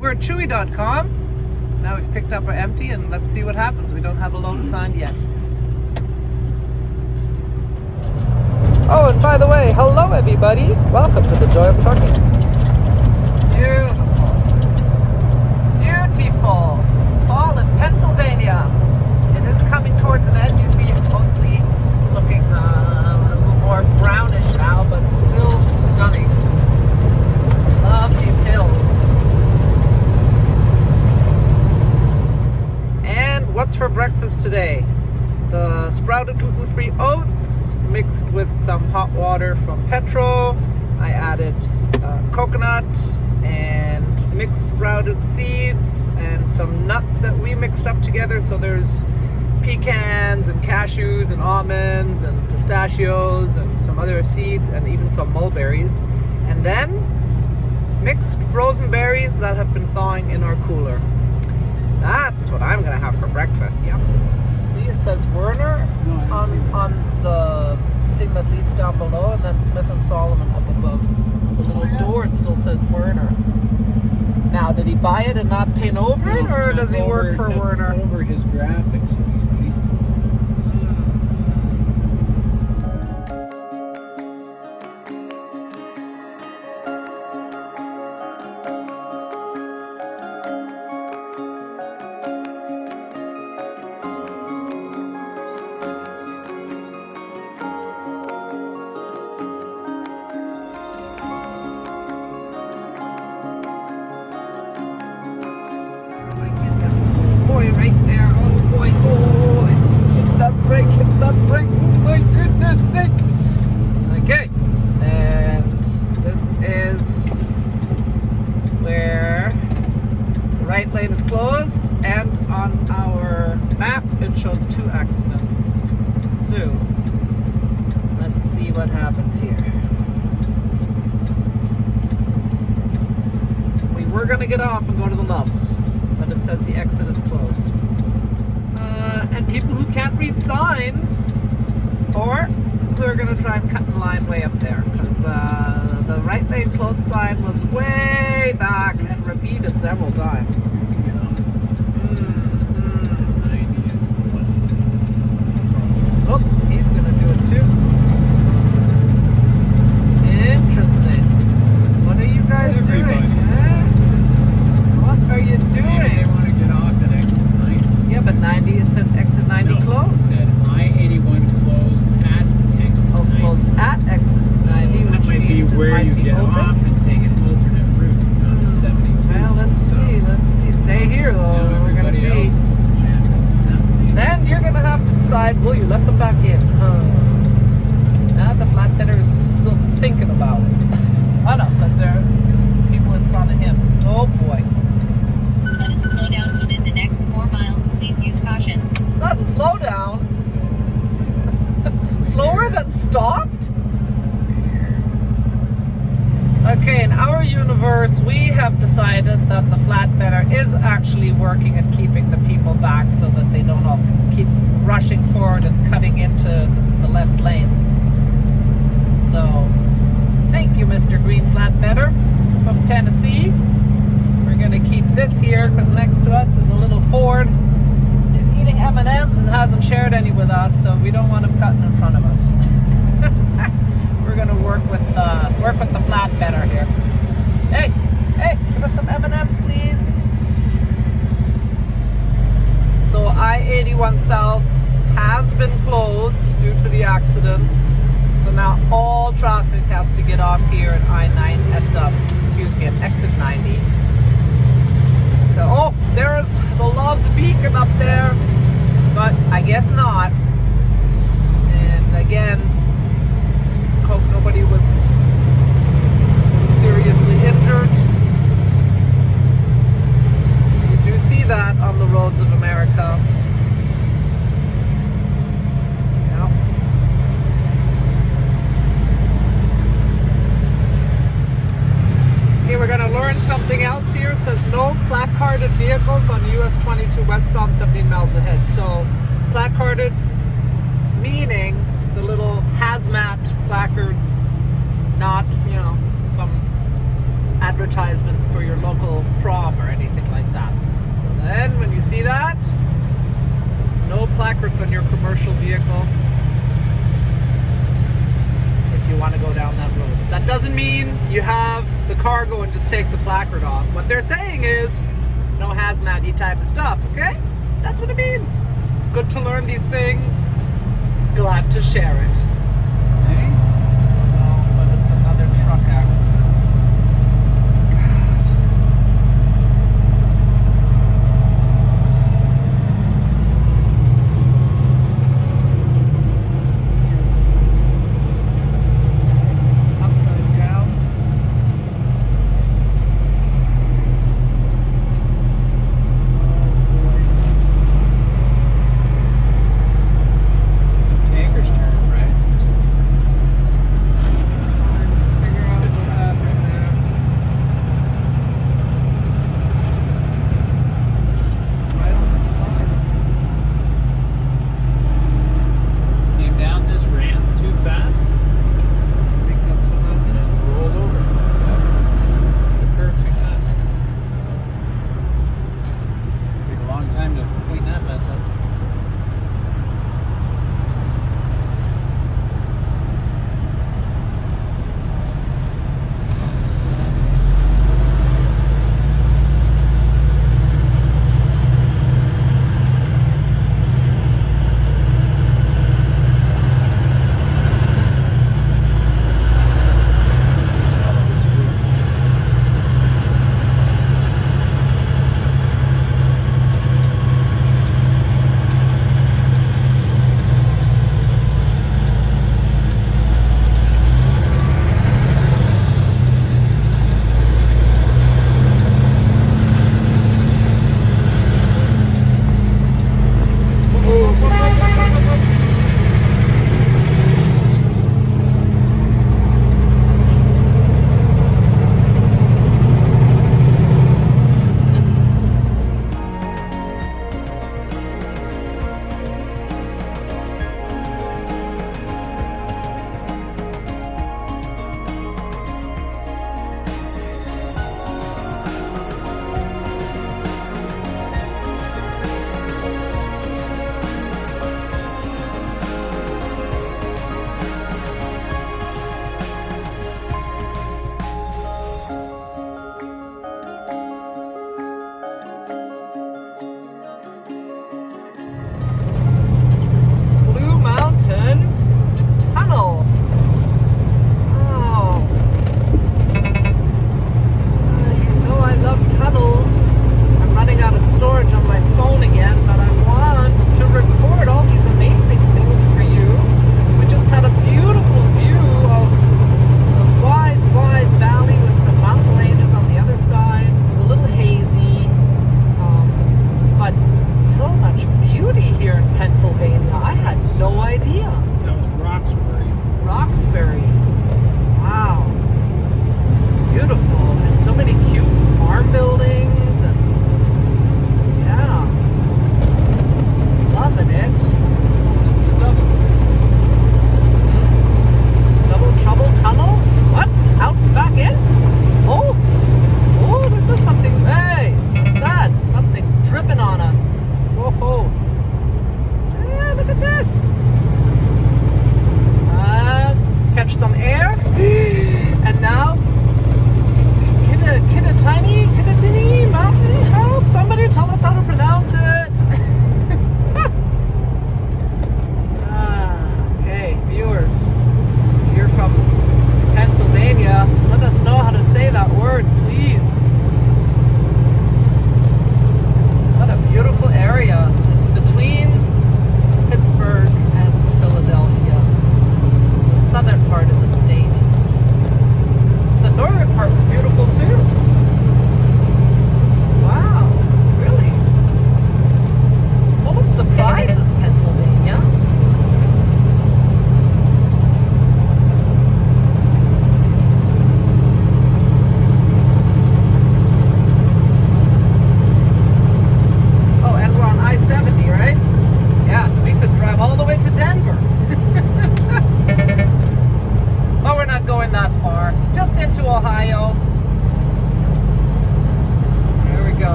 We're at chewy.com. Now we've picked up our empty and let's see what happens. We don't have a load assigned yet. Oh, and by the way, hello everybody. Welcome to the Joy of Trucking. Beautiful. Beautiful. Fall in Pennsylvania. It is coming towards an end. You see it's mostly looking a little more brownish now, but still stunning. Love these hills. And what's for breakfast today? The sprouted gluten-free oats mixed with some hot water from Petro. I added coconut and mixed sprouted seeds and some nuts that we mixed up together. So there's pecans and cashews and almonds and pistachios and some other seeds and even some mulberries. And then mixed frozen berries that have been thawing in our cooler. That's what I'm gonna have for breakfast. Yep. See, it says Werner on the thing that leads down below, and then Smith and Solomon up above. The little door, it still says Werner. Now, did he buy it and not paint over it, or does he work for Werner? Over his graphics, so he's leased it. Right there, oh boy, oh, hit that brake, oh my goodness sake. Okay, and this is where the right lane is closed, and on our map it shows 2 accidents. So, let's see what happens here. We were gonna get off and go to the Loves, but it says the exit is closed. And people who can't read signs, or who are going to try and cut in line way up there, because the right lane closed sign was way back and repeated several times. Oh, he's going to do it too. Interesting. What are you guys doing? What are you doing? They want to get off at exit 90. Yeah, but 90, it said exit 90 closed. It said I-81 closed at exit 90. Oh, closed at exit 90, That which might be means where it you might be get open. off and take an alternate route down to 72. Well, let's see. Stay here, though. We're going to see. Then you're going to have to decide, will you let them back in? Now the flatbedder is still thinking about it. Oh, no, because there are people in front of him. Oh, boy. Sudden slowdown within the next 4 miles. Please use caution. Sudden slowdown? Slower than stopped? Okay, in our universe, we have decided that the flatbedder is actually working at keeping the people back so that they don't all keep rushing forward and cutting into the left lane. So, thank you, Mr. Green Flatbedder from Tennessee. We're going to keep this here because next to us is a little Ford. He's eating M&Ms and hasn't shared any with us, so we don't want him cutting in front of us. We're going to work with the flatbedder here. Hey, give us some M&Ms, please. So I-81 South has been closed due to the accidents. So now all traffic has to get off here at I-9 at exit 90. So, oh, there's the Love's Beacon up there, but I guess not. And again, hope nobody was seriously injured. You do see that on the roads of America. Yep. Okay, we're going to learn something else here. It says no placarded vehicles on US 22 westbound 17 miles ahead. So placarded meaning the little hazmat placards, not, some advertisement for your local prom or anything like that. So then when you see that, no placards on your commercial vehicle if you want to go down that road. That doesn't mean you have the car go and just take the placard off. What they're saying is no hazmat-y type of stuff, okay? That's what it means. Good to learn these things. Glad to share it. Hey? No, but it's another truck accident. God. Yes. Upside down. Oh boy. The tanker's turn, right?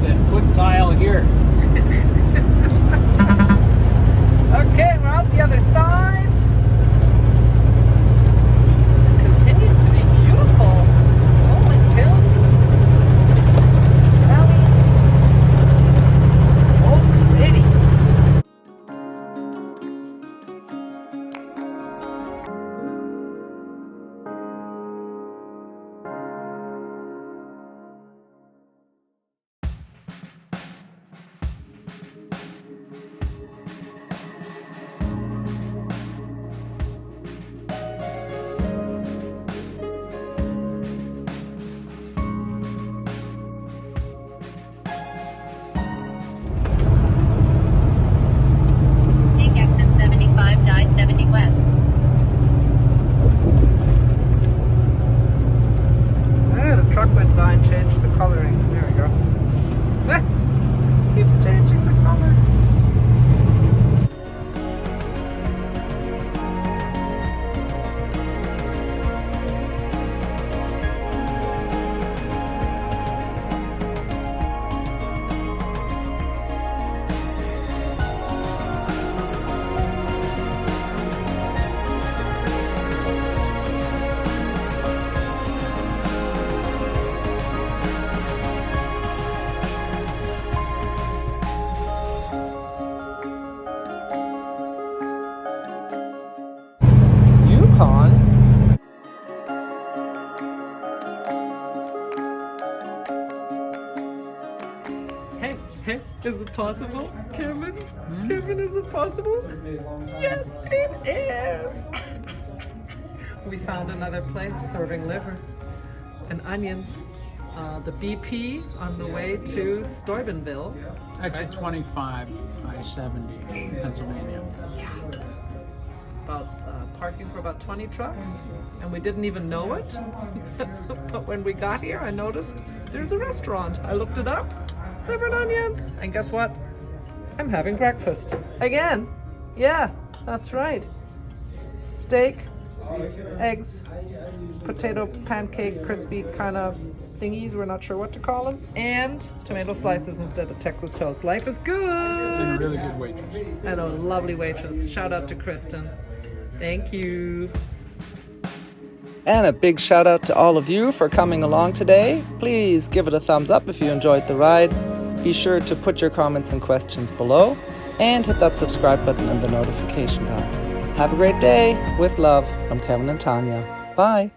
said, put tile here. Okay, we're out the other side. It continues to be beautiful. Rolling hills, valleys. So pretty. Take exit 75 to I-70 West. There, the truck went by and changed the coloring. There we go. Keeps changing the color. Yukon. Hey, is it possible? Kevin? Kevin, is it possible? Yes, it is! We found another place serving liver and onions. The BP on the way to Steubenville. Exit 25, I-70, Pennsylvania. About parking for about 20 trucks, and we didn't even know it. But when we got here, I noticed there's a restaurant. I looked it up, liver and onions, and guess what? I'm having breakfast again. Yeah, that's right. Steak, eggs, potato pancake, crispy kind of thingies. We're not sure what to call them, and tomato slices instead of Texas toast. Life is good. And a really good waitress. And a lovely waitress. Shout out to Kristen. Thank you. And a big shout out to all of you for coming along today. Please give it a thumbs up if you enjoyed the ride. Be sure to put your comments and questions below and hit that subscribe button and the notification bell. Have a great day. With love from Kevin and Tanya. Bye.